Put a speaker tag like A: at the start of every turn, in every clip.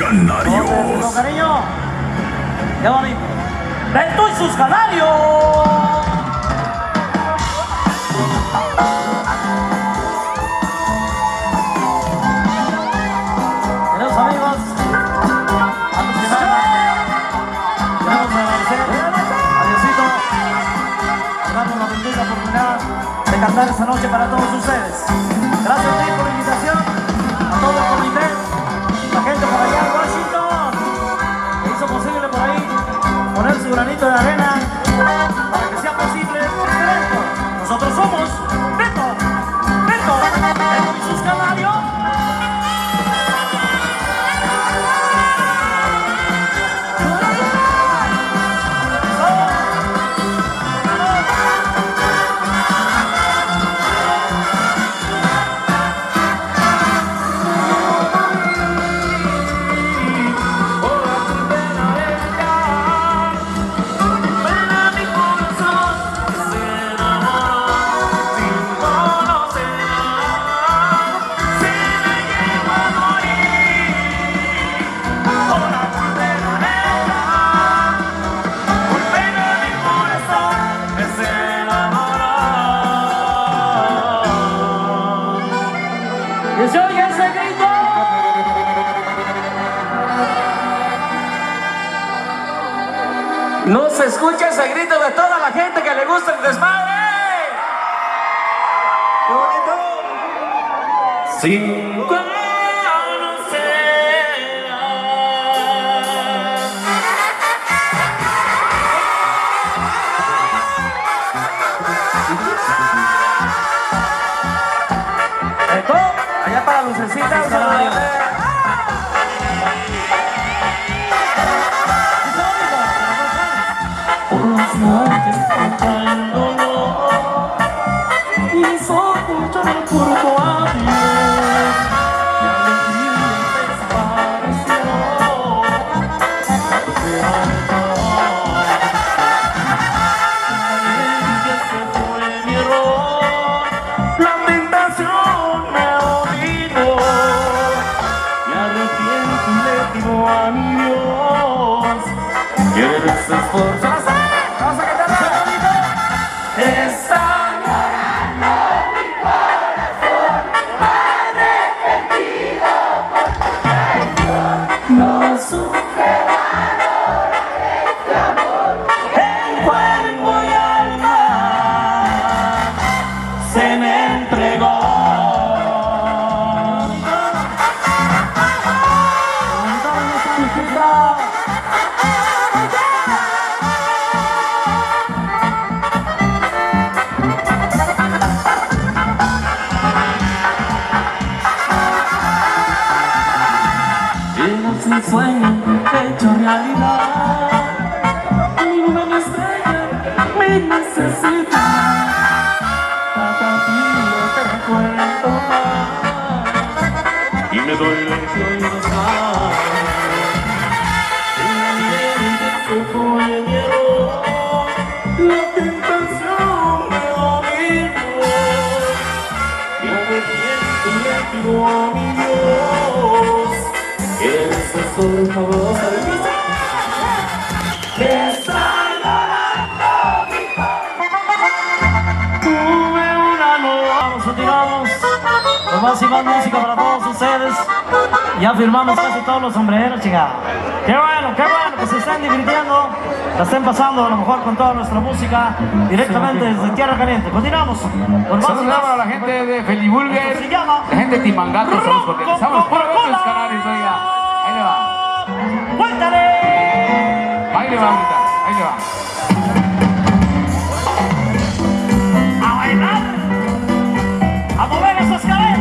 A: Canarios.
B: Con cariño. Qué bonito. Beto y sus canarios. Queridos amigos, antes que nada, queremos agradecer a Diosito por darnos la bendita oportunidad de cantar esta noche para todos ustedes. Gracias a ti por la invitación, a todo el comité, la gente por allá en Washington, que hizo posible por ahí poner su granito de arena para que sea posible este evento. Nosotros somos Beto y sus canarios. ¡Que se oiga ese grito!
C: No se escucha ese grito de toda la gente que le gusta el desmadre. ¡Qué bonito! Sí.
B: Beto, allá para Lucecita, Salario.
D: Por las noches contra el dolor y soportar el cuerpo a Dios. Mi alegría desapareció. Ese fue mi error. La tentación me dominó. Me arrepiento y le digo a mi Dios que eres esforzado. Está llorando mi corazón, arrepentido porque no supe valorar este amor. En cuerpo y alma se me entregó. Eres un sueño hecho realidad. Mi luna, mi estrella, mi necesidad. Cada día te recuerdo más y me duele que hoy no estás. Ese fue mi error. La tentación me dominó. Me arrepiento y le digo a mi Dios que eres por favor. Que está llorando mi corazón. Tuve una noche.
B: Continuamos con más y más música para todos ustedes. Ya firmamos casi todos los sombreros, chica. Qué bueno que se estén divirtiendo, la estén pasando a lo mejor con toda nuestra música directamente desde Tierra Caliente. Continuamos con más.
E: Saludamos a la gente de Felibulger,
B: Se llama
E: la gente de Timangato, saludos porque estamos por los canarios, oiga. Ahí le va.
B: ¡Cuéntale!
E: Ahí le va, ahorita. Ahí le va.
B: ¡A bailar! ¡A mover esas caderas!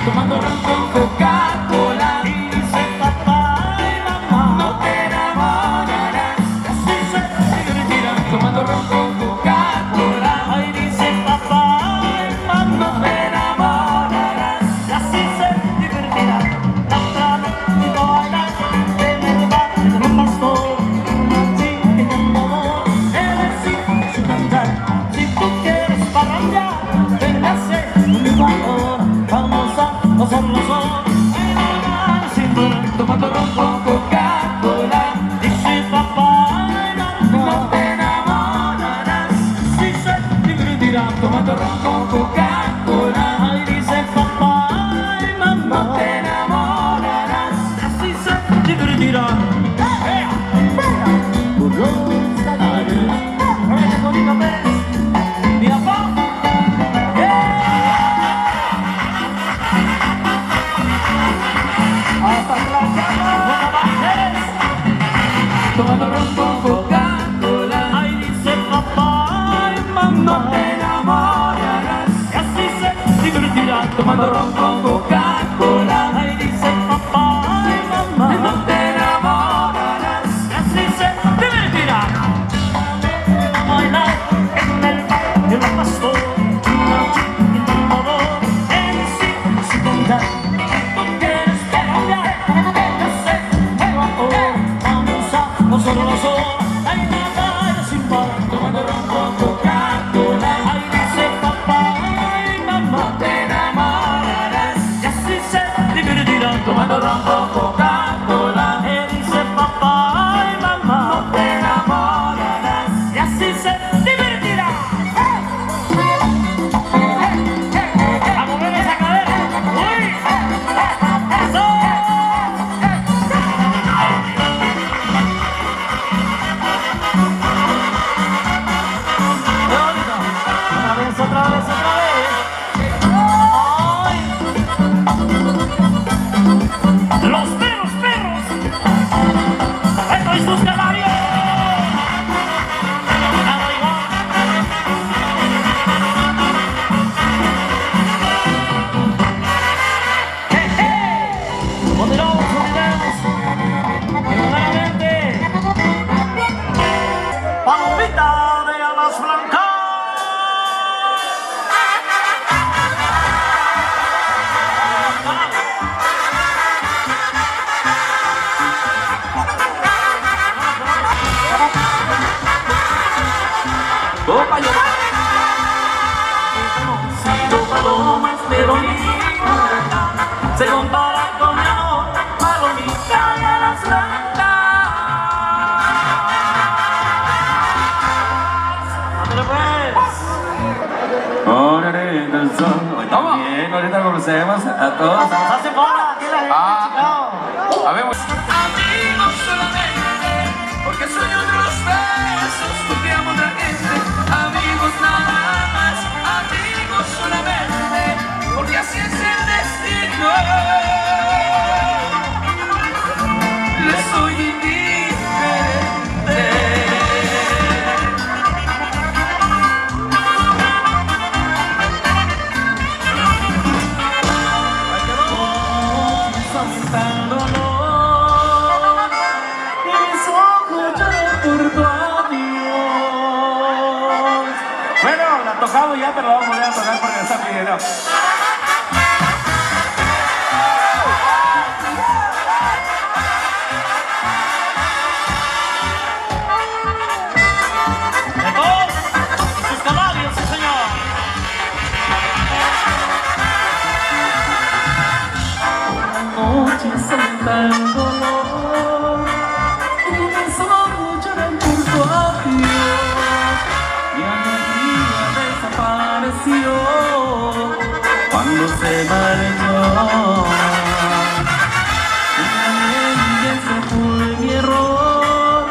D: Tomando ron con Coca-Cola,
B: Dice papá y mamá,
D: no te enamorarás.
B: así se divirtirán.
D: Tomando ron con Coca-Cola,
B: Ay, dice papá
D: pa' llorar. He conocido palomas, pero ninguna se compara con mi amor, palomita y alas blancas. Ándale pues.
C: Ahorita el sol. Hoy también, ahorita conocemos a todos.
B: Nos hace bola aquí la gente, Chicago.
C: A ver,
D: Amigos solamente, porque sueño otros besos, porque amo a otra gente. Amigos nada más, amigos solamente, porque así es el destino. Le soy indiferente. Tan dolor y mis ojos lloran por tu adiós.
C: bueno, la tocamos ya, pero la vamos a volver a tocar porque está pidiendo.
B: De todos sus canarios, sí señor.
D: Noches son tan dolor y mis ojos lloran por tu adiós. Mi alegría desapareció cuando se marchó. Y ese fue mi error,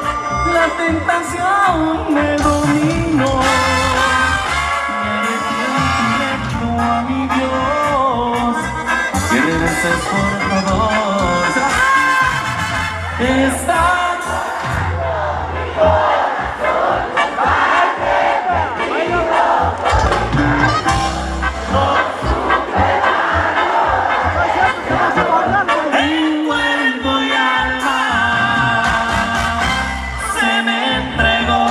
D: la tentación me dominó. Me arrepiento a mi Dios, que regreses por favor. Estás en cuerpo y alma, se me entregó.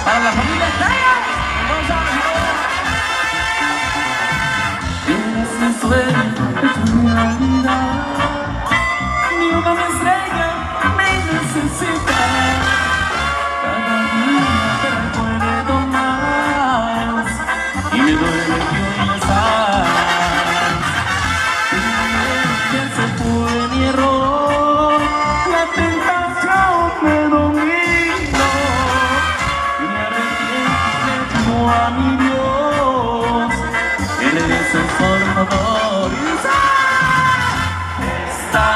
D: Para la familia eres mi sueño, hecho realidad. Ni una estrella me necesita. Cada día te recuerdo más y me duele que hoy no estás. Que ese fue mi error, la tentación me dominó. Y me arrepiento a mi Dios, que regreses por favor. Está